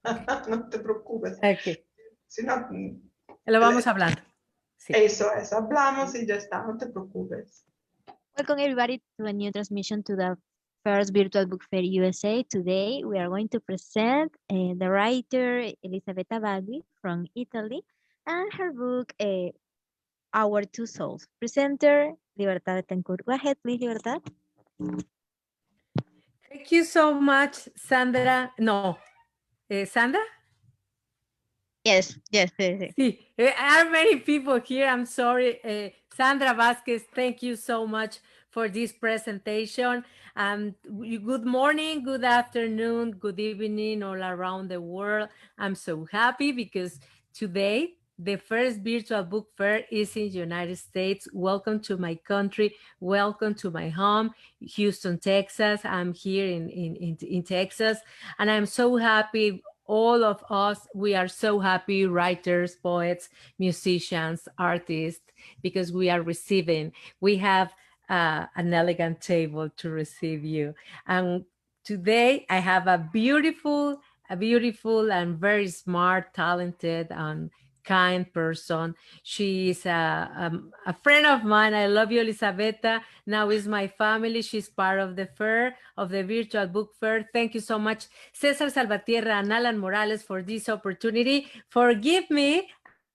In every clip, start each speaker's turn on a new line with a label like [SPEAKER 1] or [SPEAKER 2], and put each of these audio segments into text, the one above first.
[SPEAKER 1] No te preocupes.
[SPEAKER 2] Ok,
[SPEAKER 1] Si no,
[SPEAKER 2] lo vamos hablando. Sí.
[SPEAKER 1] eso, hablamos y ya está, no te preocupes.
[SPEAKER 3] Welcome everybody to a new transmission to the first Virtual Book Fair USA. Today we are going to present the writer Elisabetta Bagli from Italy and her book Our Two Souls. Presenter Libertad Betancourt. Go ahead, please, Libertad.
[SPEAKER 2] Thank you so much, Sandra. No, Sandra?
[SPEAKER 3] Yes.
[SPEAKER 2] Sí, there are many people here. I'm sorry. Sandra Vasquez, thank you so much for this presentation. Good morning, good afternoon, good evening all around the world. I'm so happy because today the first virtual book fair is in the United States. Welcome to my country. Welcome to my home, Houston, Texas. I'm here in Texas, and I'm so happy. All of us, we are so happy, writers, poets, musicians, artists, because we are receiving. We have an elegant table to receive you. And today I have a beautiful and very smart, talented, and kind person. She is a friend of mine. I love you, Elisabetta. Now is my family. She's part of the fair, of the virtual book fair. Thank you so much, Cesar Salvatierra and Alan Morales, for this opportunity. Forgive me,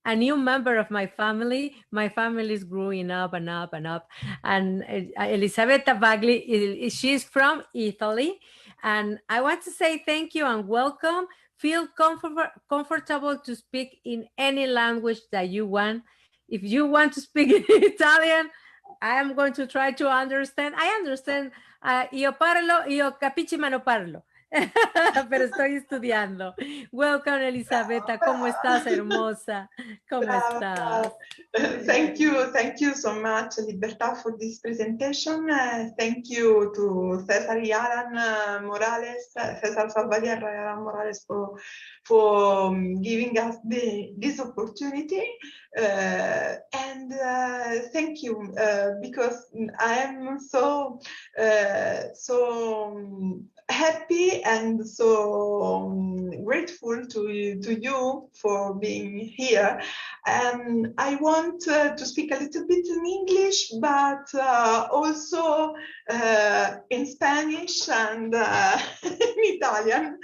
[SPEAKER 2] a new member of my family. My family is growing up and up and up. And Elisabetta Bagli, she's from Italy. And I want to say thank you and welcome. Feel comfortable to speak in any language that you want. If you want to speak in Italian, I am going to try to understand. I understand. Io capisci ma non parlo. Pero estoy estudiando. Welcome, Elisabetta. ¿Cómo estás, hermosa? ¿Cómo estás?
[SPEAKER 1] Thank you so much, Libertad, for this presentation. Thank you to Cesar y Alan Morales, Cesar Salvatierra and Alan Morales for giving us this opportunity. And thank you because I am so happy and so grateful to you for being here. I want to speak a little bit in English, but also in Spanish and in Italian,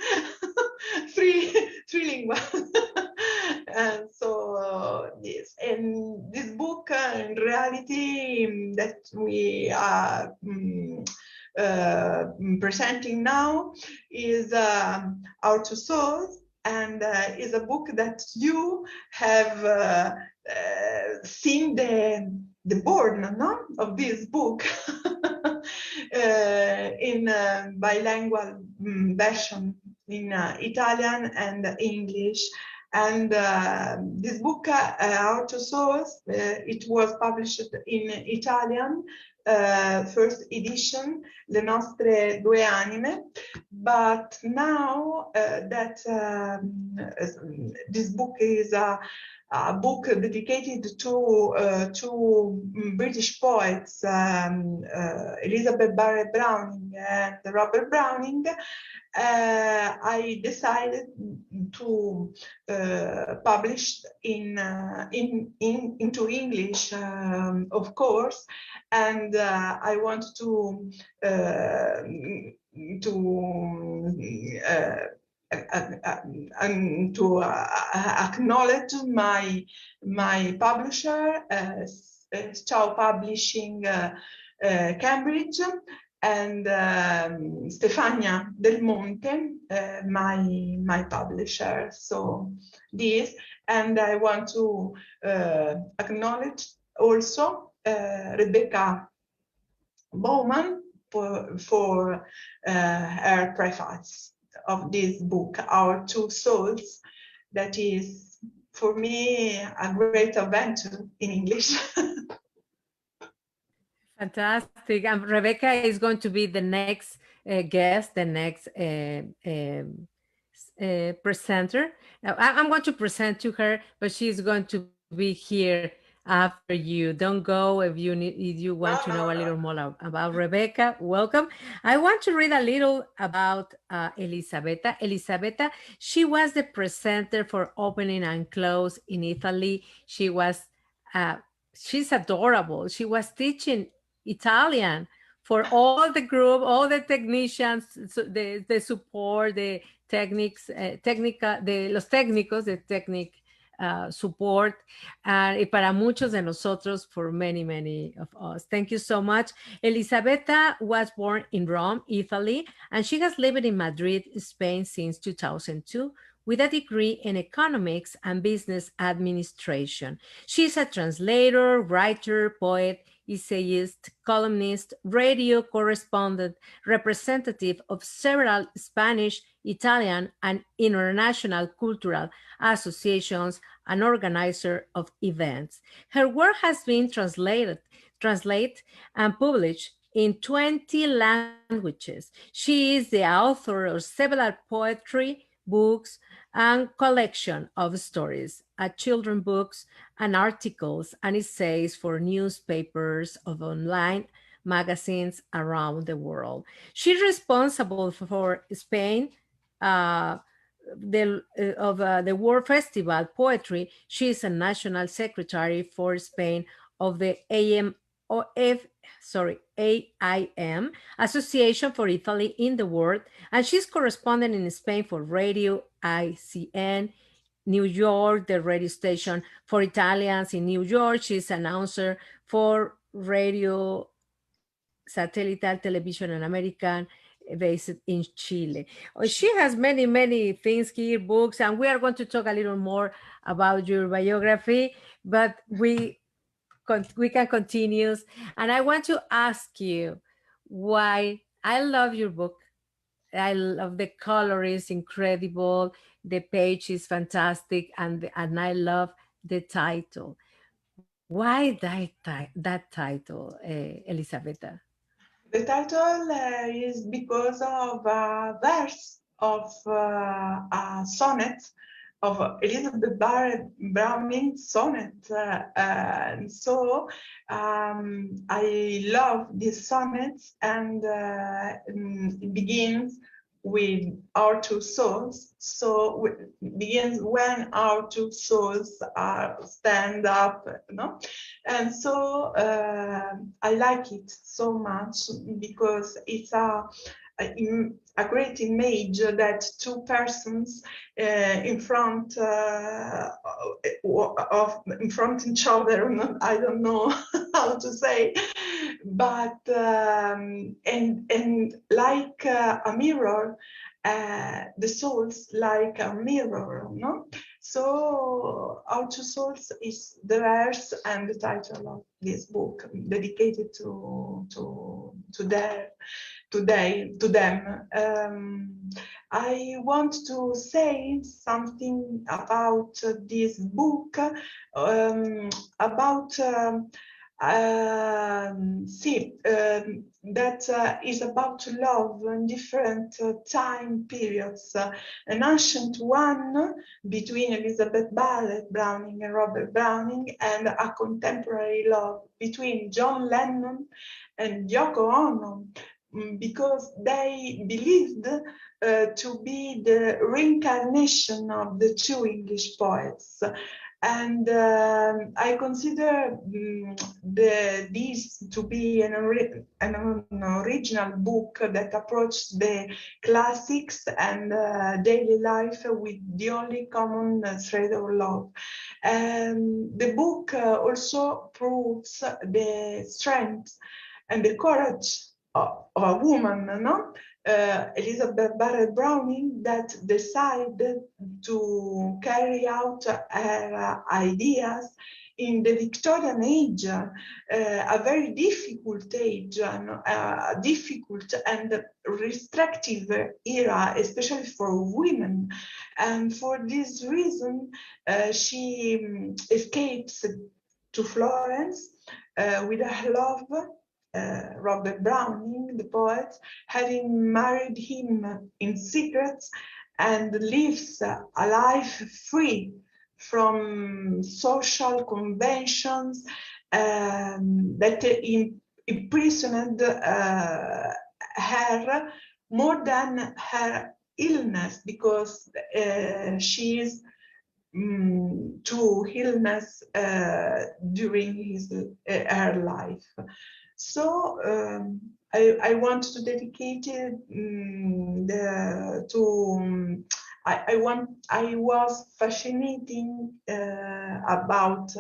[SPEAKER 1] trilingual. And so yes, and this book in reality that we are presenting now is Our Two Souls, and is a book that you have seen the board of this book in bilingual version in Italian and English. And this book, Our Two Souls, it was published in Italian, first edition, Le Nostre Due Anime. But now that this book is a book dedicated to two British poets, Elizabeth Barrett Browning and Robert Browning, I decided to publish into English, of course, and I want to acknowledge my publisher, Ciao Publishing Cambridge, and Stefania Del Monte, my publisher. So this, and I want to acknowledge also Rebecca Bowman for her preface of this book, Our Two Souls, that is for me a great adventure in English.
[SPEAKER 2] Fantastic. And Rebecca is going to be the next guest, the next presenter. Now, I'm going to present to her, but she's going to be here after you. Don't go if you want to know a little more about Rebecca. Welcome. I want to read a little about Elisabetta. Elisabetta, she was the presenter for opening and close in Italy. She's adorable. She was teaching Italian for all the group, all the technicians, so the support, the techniques, los técnicos, the technique support, y para muchos de nosotros, for many, many of us. Thank you so much. Elisabetta was born in Rome, Italy, and she has lived in Madrid, Spain since 2002 with a degree in economics and business administration. She's a translator, writer, poet, essayist, columnist, radio correspondent, representative of several Spanish, Italian, and international cultural associations, and organizer of events. Her work has been translated and published in 20 languages. She is the author of several poetry, books, and collection of stories, children books, and articles and essays for newspapers of online magazines around the world. She's responsible for Spain, the World Festival Poetry. She is a national secretary for Spain of the AIM, Association for Italy in the World, and she's correspondent in Spain for Radio ICN, New York, the radio station for Italians in New York. She's announcer for Radio Satelital Television and American, based in Chile. She has many, many things here, books, and we are going to talk a little more about your biography, but we can continue. And I want to ask you why. I love your book. I love the color is incredible. The page is fantastic. And I love the title. Why that title, Elisabetta?
[SPEAKER 1] The title is because of a verse of a sonnet of Elizabeth Barrett Browning's sonnet. So I love this sonnet, and it begins with our two souls. So it begins when our two souls stand up, And so I like it so much because it's a great image that two persons in front each other. I don't know how to say, but and like a mirror, the souls like a mirror, no? So Our Two Souls is the verse and the title of this book, dedicated to them. I want to say something about this book, about that is about love in different time periods. An ancient one between Elizabeth Barrett Browning and Robert Browning, and a contemporary love between John Lennon and Yoko Ono, because they believed to be the reincarnation of the two English poets. And I consider this to be an original book that approaches the classics and daily life with the only common thread of love. The book also proves the strength and the courage of a woman, no? Elizabeth Barrett Browning, that decided to carry out her ideas in the Victorian age, a very difficult age, a difficult and restrictive era, especially for women. And for this reason, she escapes to Florence with her love, Robert Browning, the poet, having married him in secret, and lives a life free from social conventions that imprisoned her more than her illness, because she is to illness during her life. So I want to dedicate it I was fascinating about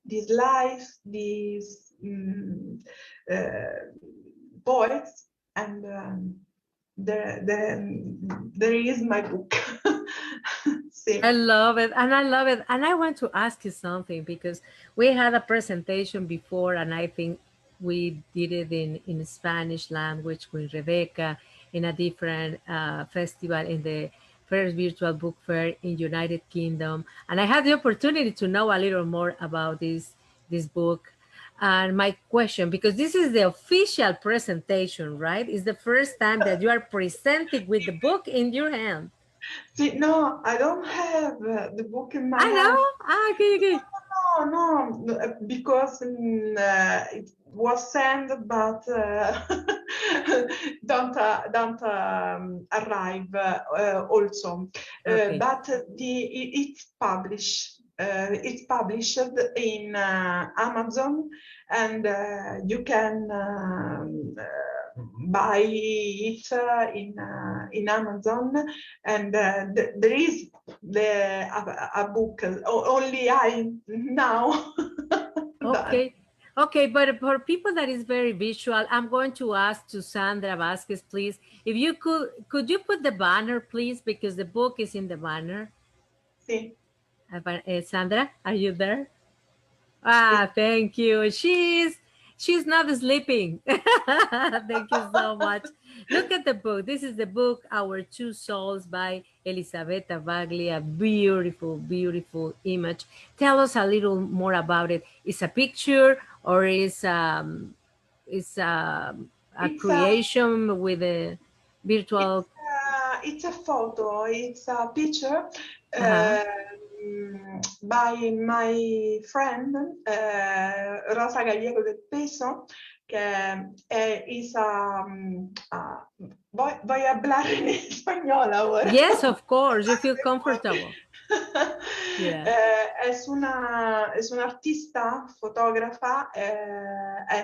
[SPEAKER 1] this life, these poets, and there is my book. See.
[SPEAKER 2] I love it, and I love it. And I want to ask you something, because we had a presentation before, and I think we did it in Spanish language with Rebecca in a different festival in the first virtual book fair in United Kingdom. And I had the opportunity to know a little more about this book. And my question, because this is the official presentation, right? It's the first time that you are presenting with the book in your hand.
[SPEAKER 1] See, no, I don't have the book in my hand.
[SPEAKER 2] I know. Okay.
[SPEAKER 1] No, because it was sent, but don't arrive also.
[SPEAKER 2] Okay.
[SPEAKER 1] But it's published. It's published in Amazon, and you can buy it in Amazon, and there is a book. Only I now.
[SPEAKER 2] Okay, but for people that is very visual, I'm going to ask to Sandra Vasquez, please, if you could you put the banner, please, because the book is in the banner.
[SPEAKER 1] Sí.
[SPEAKER 2] Sandra, are you there? Ah, thank you. She's not sleeping. Thank you so much. Look at the book. This is the book, Our Two Souls by Elisabetta Bagli. A beautiful, beautiful image. Tell us a little more about it. Is a picture, or is a creation with a virtual?
[SPEAKER 1] It's a photo. It's a picture. By my friend Rosa Gallego del Peso, que voy a hablar en español ahora.
[SPEAKER 2] Yes, of course, you feel comfortable.
[SPEAKER 1] Yeah. Es una artista, fotógrafa,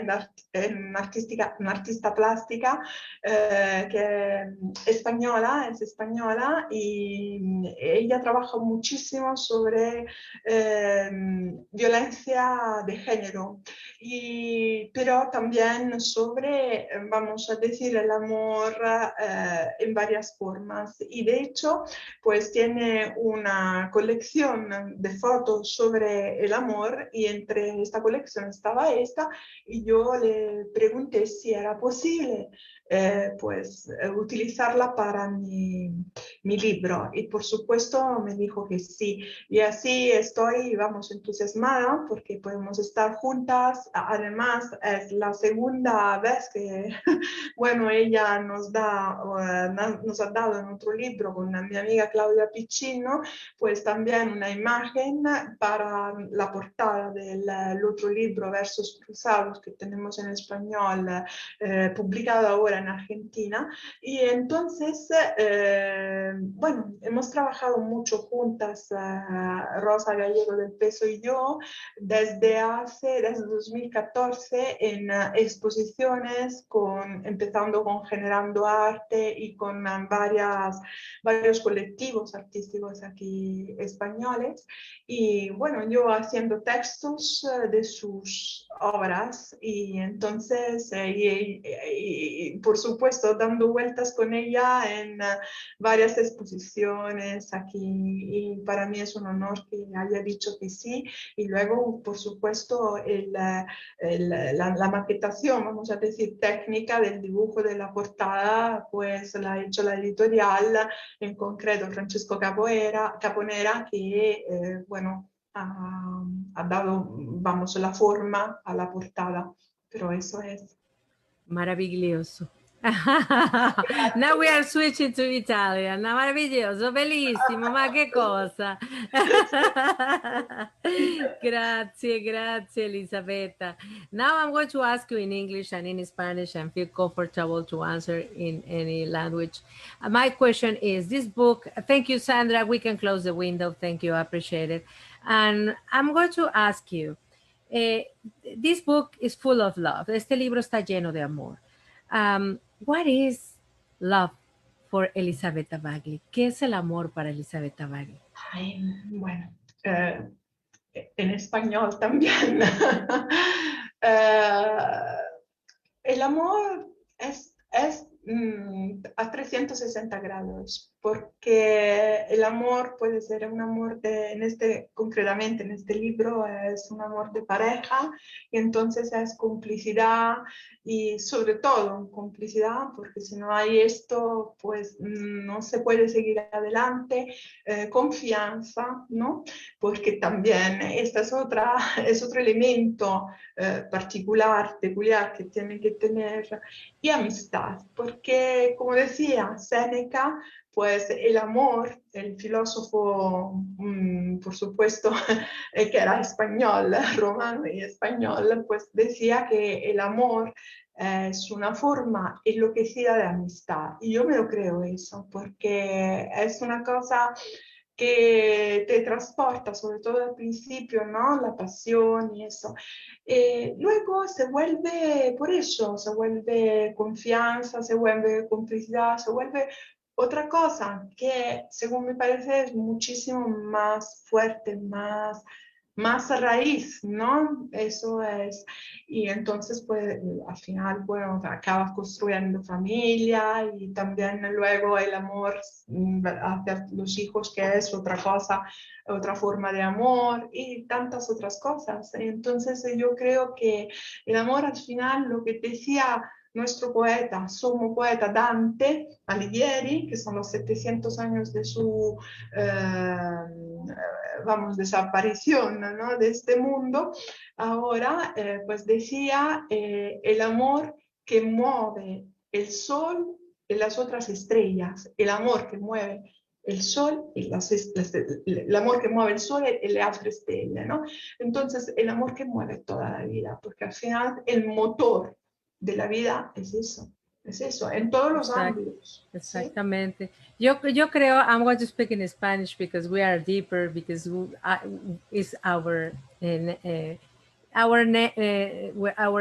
[SPEAKER 1] una artista plástica que es española, y ella trabaja muchísimo sobre violencia de género, pero también sobre, vamos a decir, el amor en varias formas. Y de hecho, pues tiene una colección de fotos sobre el amor, y entre esta colección estaba esta, y yo le pregunté si era posible utilizarla para mi libro, y por supuesto me dijo que sí, y así estoy, vamos, entusiasmada porque podemos estar juntas. Además es la segunda vez que bueno, ella nos ha dado en otro libro con mi amiga Claudia Piccino, pues también una imagen para la portada del otro libro, Versos Cruzados, que tenemos en español, publicado ahora en Argentina. Y entonces, bueno, hemos trabajado mucho juntas, Rosa Gallego del Peso y yo, desde 2014 en exposiciones, empezando con Generando Arte y con varios colectivos artísticos aquí españoles, y bueno, yo haciendo textos de sus obras, y entonces y por supuesto dando vueltas con ella en varias exposiciones aquí, y para mí es un honor que haya dicho que sí. Y luego, por supuesto, la maquetación, vamos a decir, técnica del dibujo de la portada, pues la ha hecho la editorial, en concreto Francesco Caponera, que, bueno, ha dado, vamos, la forma a la portada, pero eso es.
[SPEAKER 2] Maravilloso. Now we are switching to Italian. Meraviglioso, bellissimo, ma che cosa? Grazie, grazie Elisabetta. Now I'm going to ask you in English and in Spanish and feel comfortable to answer in any language. My question is, this book, thank you Sandra, we can close the window, thank you, I appreciate it. And I'm going to ask you, this book is full of love, este libro está lleno de amor. What is love for Elisabetta Bagli? ¿Qué es el amor para Elisabetta Bagli?
[SPEAKER 1] Ay, bueno, en español también. El amor es a 360 grados, porque el amor puede ser un amor concretamente en este libro es un amor de pareja, y entonces es complicidad, y sobre todo complicidad, porque si no hay esto, pues no se puede seguir adelante. Confianza, ¿no? Porque también esta es otro elemento particular, peculiar que tiene que tener, y amistad, porque como decía Séneca, pues el amor, el filósofo, por supuesto, que era español, romano y español, pues decía que el amor es una forma enloquecida de amistad. Y yo me lo creo eso, porque es una cosa que te transporta, sobre todo al principio, ¿no? La pasión y eso. Luego se vuelve, por eso, se vuelve confianza, se vuelve complicidad, se vuelve otra cosa que, según me parece, es muchísimo más fuerte, más raíz, ¿no? Eso es. Y entonces, pues, al final, bueno, acabas construyendo familia, y también luego el amor hacia los hijos, que es otra cosa, otra forma de amor, y tantas otras cosas. Entonces, yo creo que el amor al final, lo que decía nuestro poeta, sumo poeta Dante Alighieri, que son los 700 años de su desaparición, ¿no? De este mundo, ahora pues decía el amor que mueve el sol y las otras estrellas, el amor que mueve el sol y el amor que mueve el sol y le altre stelle, ¿no? Entonces, el amor que mueve toda la vida, porque al final el motor de la vida es eso, en todos los ámbitos.
[SPEAKER 2] Exactamente. ¿Sí? Yo creo, I'm going to speak in Spanish because we are deeper, because it's our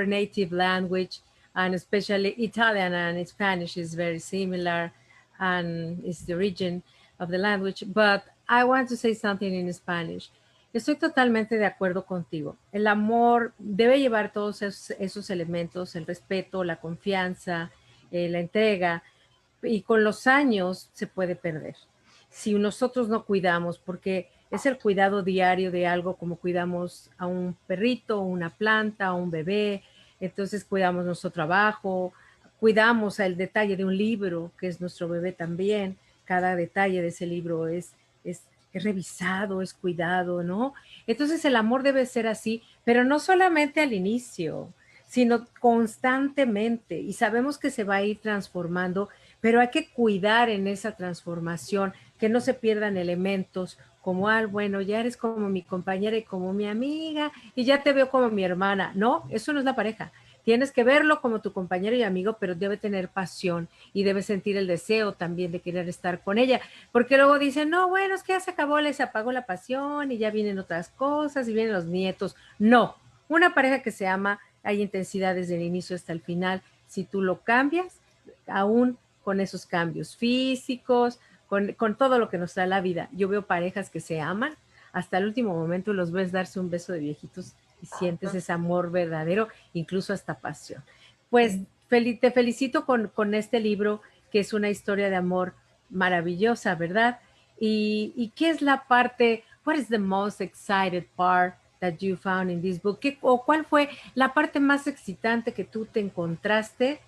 [SPEAKER 2] native language, and especially Italian and Spanish is very similar, and it's the origin of the language. But I want to say something in Spanish. Estoy totalmente de acuerdo contigo. El amor debe llevar todos esos elementos, el respeto, la confianza, la entrega, y con los años se puede perder. Si nosotros no cuidamos, porque es el cuidado diario de algo, como cuidamos a un perrito, una planta, a un bebé, entonces cuidamos nuestro trabajo, cuidamos el detalle de un libro, que es nuestro bebé también, cada detalle de ese libro es revisado, es cuidado, ¿no? Entonces el amor debe ser así, pero no solamente al inicio, sino constantemente, y sabemos que se va a ir transformando, pero hay que cuidar en esa transformación, que no se pierdan elementos como, bueno, ya eres como mi compañera y como mi amiga, y ya te veo como mi hermana. No, eso no es la pareja. Tienes que verlo como tu compañero y amigo, pero debe tener pasión y debe sentir el deseo también de querer estar con ella, porque luego dicen, no, bueno, es que ya se acabó, les apagó la pasión y ya vienen otras cosas y vienen los nietos. No, una pareja que se ama, hay intensidad desde el inicio hasta el final. Si tú lo cambias, aún con esos cambios físicos, con todo lo que nos da la vida. Yo veo parejas que se aman hasta el último momento, los ves darse un beso de viejitos y sientes ese amor verdadero, incluso hasta pasión. Pues te felicito con este libro, que es una historia de amor maravillosa, ¿verdad? ¿Y qué es la parte, what is the most excited part that you found in this book? ¿O cuál fue la parte más excitante que tú te encontraste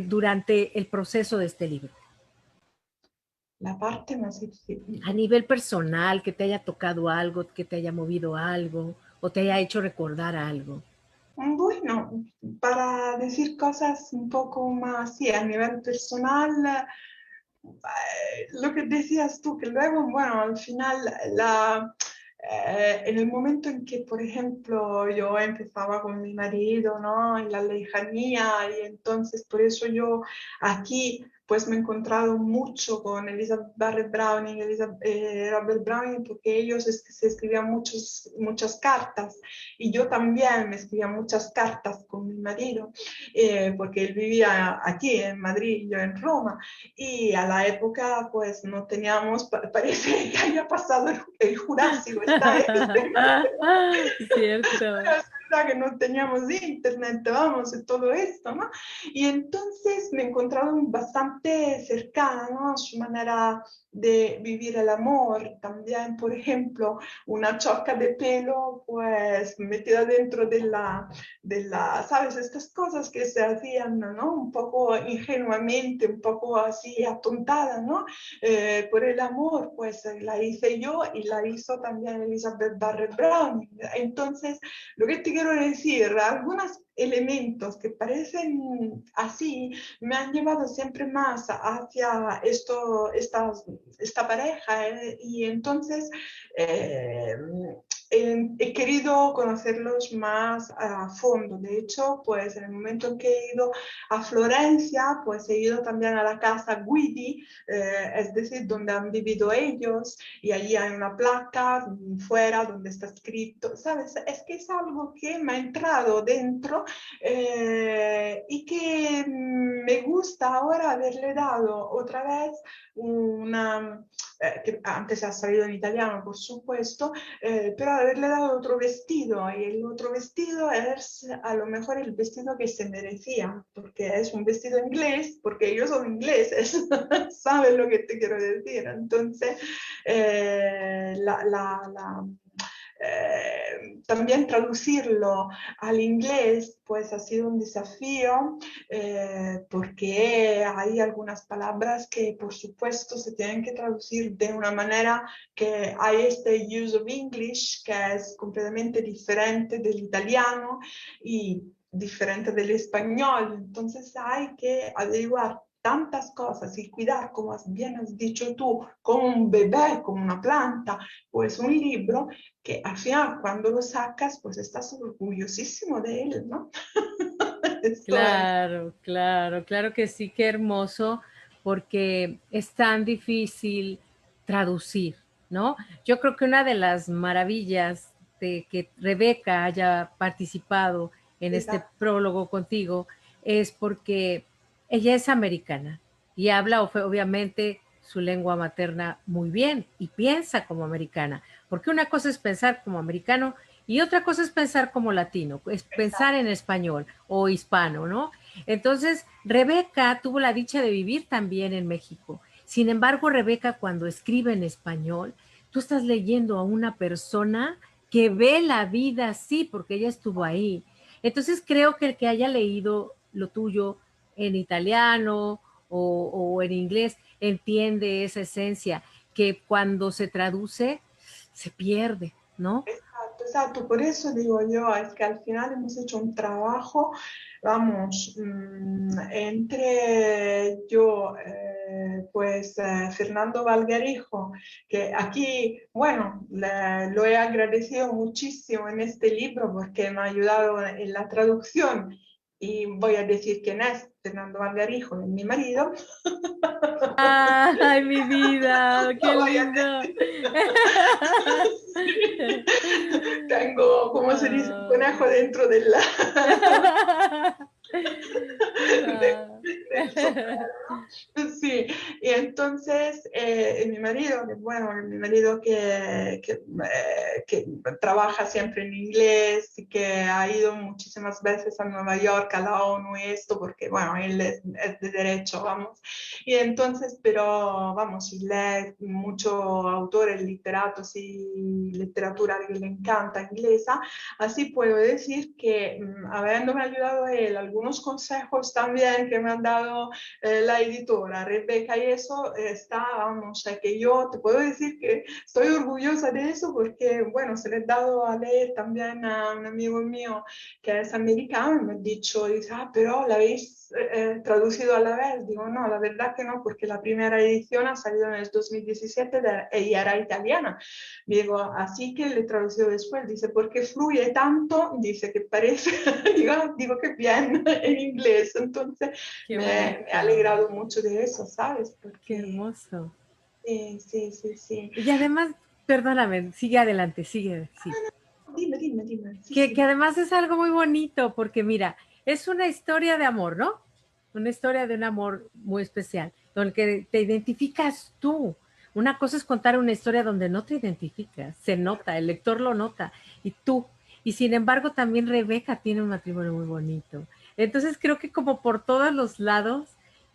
[SPEAKER 2] durante el proceso de este libro?
[SPEAKER 1] La parte más excitante.
[SPEAKER 2] A nivel personal, que te haya tocado algo, que te haya movido algo, o te haya hecho recordar algo.
[SPEAKER 1] Bueno, para decir cosas un poco más, sí, a nivel personal, lo que decías tú, que luego, bueno, al final, en el momento en que, por ejemplo, yo empezaba con mi marido, ¿no? En la lejanía, y entonces por eso yo aquí, pues me he encontrado mucho con Elizabeth Barrett Browning, Robert Browning, porque ellos se escribían muchas cartas, y yo también me escribía muchas cartas con mi marido, porque él vivía aquí en Madrid y yo en Roma. Y a la época, pues no teníamos, parece que haya pasado el Jurásico, esta vez.
[SPEAKER 2] Cierto.
[SPEAKER 1] Es verdad que no teníamos internet, vamos, y todo esto, ¿no? Y entonces me he encontrado bastante cercana, ¿no? Su manera de vivir el amor. También, por ejemplo, una choca de pelo, pues metida dentro ¿sabes? Estas cosas que se hacían, ¿no? Un poco ingenuamente, un poco así atontada, ¿no? Por el amor, pues la hice yo y la hizo también Elizabeth Barrett Brown. Entonces, lo que te quiero decir, algunos elementos que parecen así me han llevado siempre más hacia esta pareja, y entonces eh, he querido conocerlos más a fondo. De hecho, pues en el momento en que he ido a Florencia, pues he ido también a la casa Guidi, es decir, donde han vivido ellos, y allí hay una placa fuera donde está escrito, ¿sabes? Es que es algo que me ha entrado dentro, y que me gusta ahora haberle dado otra vez una, que antes ha salido en italiano, por supuesto, pero haberle dado otro vestido, y el otro vestido es a lo mejor el vestido que se merecía, porque es un vestido inglés, porque ellos son ingleses, ¿sabes lo que te quiero decir? Entonces, eh, la, la, la, también traducirlo al inglés pues ha sido un desafío, porque hay algunas palabras que por supuesto se tienen que traducir de una manera que hay este use of English que es completamente diferente del italiano y diferente del español. Entonces hay que averiguar tantas cosas y cuidar, como bien has dicho tú, como un bebé, como una planta, pues un libro que al final cuando lo sacas, pues estás orgullosísimo de él, ¿no? Esto es.
[SPEAKER 2] Claro, claro, claro que sí, qué hermoso, porque es tan difícil traducir, ¿no? Yo creo que una de las maravillas de que Rebeca haya participado en este
[SPEAKER 1] Exacto.
[SPEAKER 2] prólogo contigo es porque ella es americana y habla obviamente su lengua materna muy bien y piensa como americana, porque una cosa es pensar como americano y otra cosa es pensar como latino, es pensar en español o hispano, ¿no? Entonces, Rebeca tuvo la dicha de vivir también en México. Sin embargo, Rebeca, cuando escribe en español, tú estás leyendo a una persona que ve la vida así, porque ella estuvo ahí. Entonces, creo que el que haya leído lo tuyo en italiano o en inglés entiende esa esencia que cuando se traduce se pierde, ¿no?
[SPEAKER 1] Exacto, exacto. Por eso digo yo, es que al final hemos hecho un trabajo, vamos, entre yo, pues Fernando Valgarijo, que aquí, bueno, lo he agradecido muchísimo en este libro porque me ha ayudado en la traducción. Y voy a decir quién es, Fernando Valgarijo, mi marido.
[SPEAKER 2] Ay, mi vida, qué
[SPEAKER 1] No voy a
[SPEAKER 2] lindo.
[SPEAKER 1] Sí. Tengo, ¿cómo se dice? Un conejo
[SPEAKER 2] Ay.
[SPEAKER 1] dentro de
[SPEAKER 2] Ah.
[SPEAKER 1] del sombrero, ¿no? Sí, y entonces mi marido, que bueno, mi marido que trabaja siempre en inglés y que ha ido muchísimas veces a Nueva York, a la ONU y esto, porque bueno, él es de derecho, vamos. Y entonces, pero vamos, y lee muchos autores, literatos y literatura que le encanta inglesa, así puedo decir que habiéndome ayudado él, algunos consejos también que me han dado la editora Rebeca y eso, está, vamos, que que yo te puedo decir que estoy orgullosa de eso porque, bueno, se le he dado a leer también a un amigo mío que es americano y me ha dicho, dice, pero ¿la habéis traducido a la vez? Digo, no, la verdad que no, porque la primera edición ha salido en el 2017 y era italiana. Digo, así que le he traducido después. Dice, porque fluye tanto, dice que parece, digo que bien en inglés. Entonces me he alegrado mucho de eso, ¿sabes? Porque,
[SPEAKER 2] qué hermoso.
[SPEAKER 1] Sí.
[SPEAKER 2] Y además, perdóname, sigue adelante, sigue. Sí.
[SPEAKER 1] Dime. Sí,
[SPEAKER 2] Que además es algo muy bonito, porque mira, es una historia de amor, ¿no? Una historia de un amor muy especial, donde te identificas tú. Una cosa es contar una historia donde no te identificas, se nota, el lector lo nota, y tú. Y sin embargo, también Rebeca tiene un matrimonio muy bonito. Entonces creo que como por todos los lados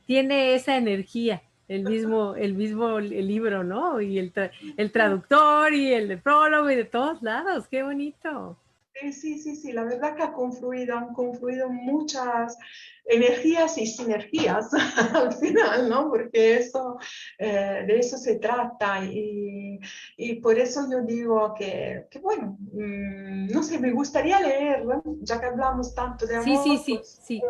[SPEAKER 2] tiene esa energía, el libro, ¿no? Y el traductor y el de prólogo y de todos lados, qué bonito.
[SPEAKER 1] Sí, la verdad que han confluido muchas energías y sinergias al final, ¿no? Porque eso, de eso se trata y por eso yo digo que bueno, no sé, me gustaría leer, ¿no? Ya que hablamos tanto de amor, pues
[SPEAKER 2] Sí.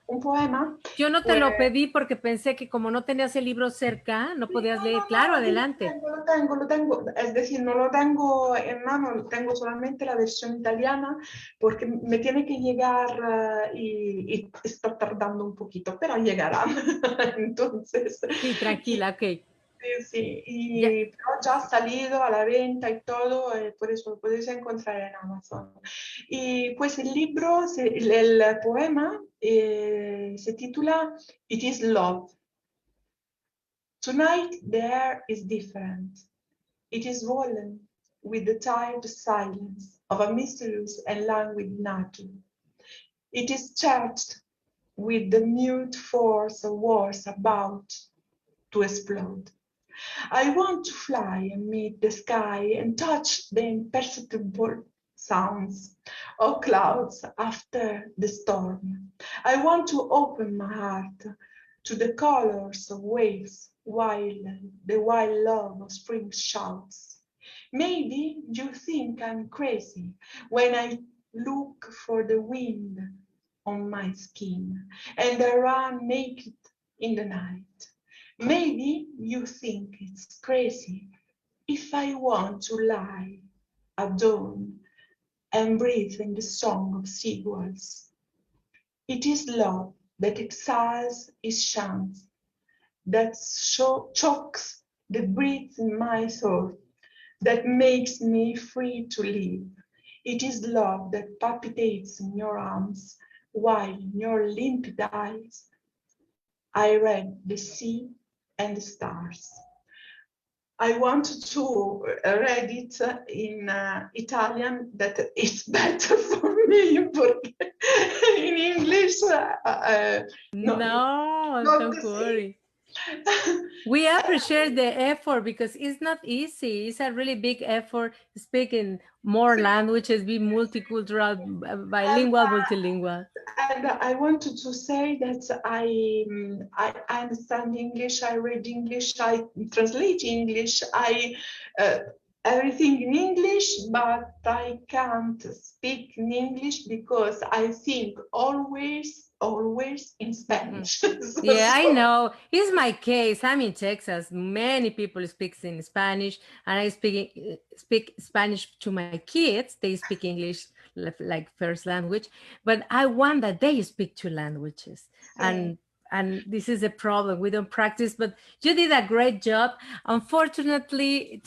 [SPEAKER 1] un poema.
[SPEAKER 2] Yo no te
[SPEAKER 1] Pues,
[SPEAKER 2] lo pedí porque pensé que como no tenías el libro cerca, no podías leer. Claro,
[SPEAKER 1] no,
[SPEAKER 2] adelante.
[SPEAKER 1] lo tengo, es decir, no lo tengo en mano, tengo solamente la versión italiana porque me tiene que llegar y está tardando un poquito, pero llegará. Entonces,
[SPEAKER 2] Sí, tranquila, ok.
[SPEAKER 1] sí,
[SPEAKER 2] Ya,
[SPEAKER 1] pero ya ha salido a la venta y todo, por eso lo podéis encontrar en Amazon. Y pues el libro, el poema se titula It is Love. Tonight the air is different. It is swollen with the tired silence of a mysterious and languid nature. It is charged with the mute force of wars about to explode. I want to fly amid the sky and touch the imperceptible sounds of clouds after the storm. I want to open my heart to the colors of waves while the wild love of spring shouts. Maybe you think I'm crazy when I look for the wind on my skin and I run naked in the night. Maybe you think it's crazy if I want to lie at dawn and breathe in the song of seagulls. It is love that exiles its chants, that chokes the breath in my throat, that makes me free to live. It is love that palpitates in your arms, while in your limpid eyes I read the sea and the stars. I wanted to read it in Italian, that it's better for me, porque in English,
[SPEAKER 2] no,
[SPEAKER 1] not
[SPEAKER 2] don't
[SPEAKER 1] the
[SPEAKER 2] worry.
[SPEAKER 1] same.
[SPEAKER 2] We appreciate the effort because it's not easy. It's a really big effort speaking more languages, be multicultural, bilingual, multilingual.
[SPEAKER 1] And I wanted to say that I understand English, I read English, I translate English, I everything in English, but I can't speak in English because I think always in Spanish.
[SPEAKER 2] Yeah, I know. It's my case. I'm in Texas. Many people speak in Spanish, and I speak Spanish to my kids. They speak English like first language, but I want that they speak two languages.
[SPEAKER 1] Sí.
[SPEAKER 2] And this is a problem. We don't practice, but you did a great job. Unfortunately,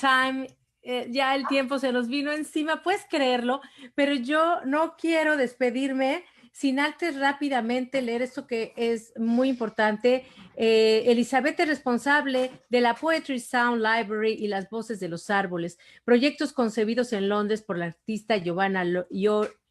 [SPEAKER 2] ya el tiempo se nos vino encima, puedes creerlo, pero yo no quiero despedirme sin antes rápidamente leer esto que es muy importante. Elizabeth es responsable de la Poetry Sound Library y las voces de los árboles, proyectos concebidos en Londres por la artista Giovanna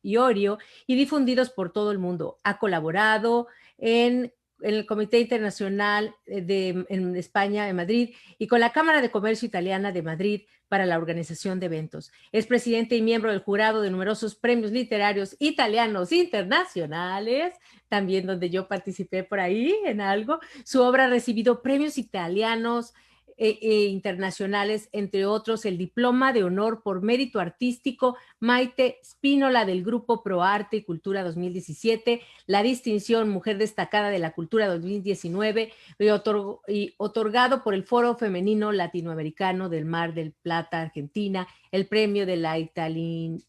[SPEAKER 2] Iorio y difundidos por todo el mundo. Ha colaborado en el Comité Internacional en España, en Madrid, y con la Cámara de Comercio Italiana de Madrid para la organización de eventos. Es presidente y miembro del jurado de numerosos premios literarios italianos internacionales, también donde yo participé por ahí en algo. Su obra ha recibido premios italianos internacionales, entre otros el Diploma de Honor por Mérito Artístico Maite Spínola del Grupo Pro Arte y Cultura 2017, la distinción Mujer Destacada de la Cultura 2019 y otorgado por el Foro Femenino Latinoamericano del Mar del Plata, Argentina, el Premio de la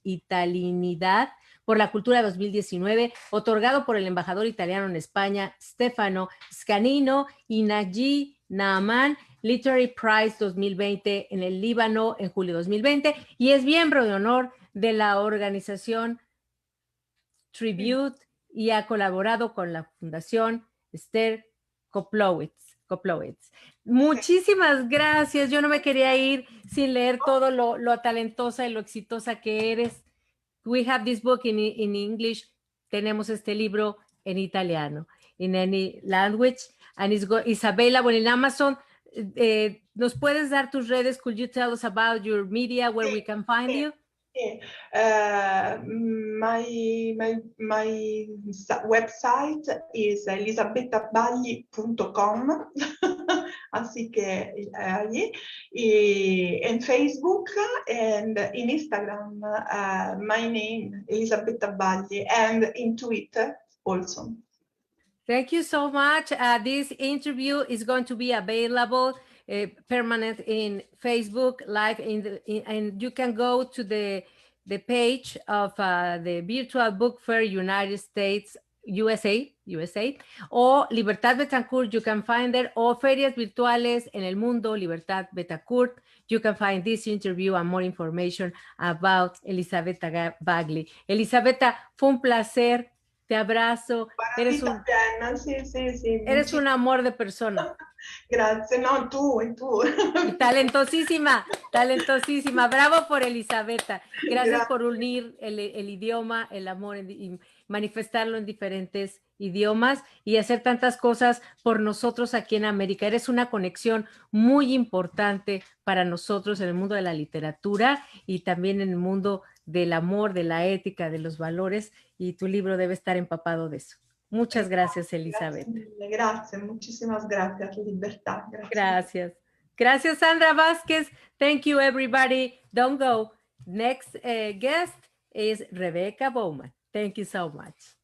[SPEAKER 2] Italinidad por la Cultura 2019, otorgado por el embajador italiano en España, Stefano Scanino, y Naji Naaman Literary Prize 2020 en el Líbano en julio 2020, y es miembro de honor de la organización Tribute y ha colaborado con la Fundación Esther Koplowitz. Muchísimas gracias. Yo no me quería ir sin leer todo lo talentosa y lo exitosa que eres. We have this book in English. Tenemos este libro en italiano, in any language, and it's available in Amazon. ¿Nos puedes dar tus redes? Could you tell us about your media, where we can find you?
[SPEAKER 1] My website is elisabettabagli.com, así que allí, y en Facebook and in Instagram, my name, Elisabetta Bagli, and in Twitter also.
[SPEAKER 2] Thank you so much. This interview is going to be available permanent in Facebook Live, and you can go to the page of the Virtual Book Fair United States, USA, o Libertad Betancourt, you can find there, o Ferias Virtuales en el Mundo, Libertad Betancourt. You can find this interview and more information about Elisabetta Bagli. Elisabetta, fue un placer. Te abrazo.
[SPEAKER 1] Eres
[SPEAKER 2] un amor de persona.
[SPEAKER 1] Gracias, no, tú.
[SPEAKER 2] Y talentosísima. Bravo por Elisabetta. Gracias por unir el idioma, el amor y manifestarlo en diferentes idiomas y hacer tantas cosas por nosotros aquí en América. Eres una conexión muy importante para nosotros en el mundo de la literatura y también en el mundo del amor, de la ética, de los valores, y tu libro debe estar empapado de eso. Muchas gracias, Elisabetta.
[SPEAKER 1] Gracias, muchísimas gracias, Libertad.
[SPEAKER 2] Gracias, Sandra Vázquez. Thank you, everybody. Don't go. Next guest is Rebecca Bowman. Thank you so much.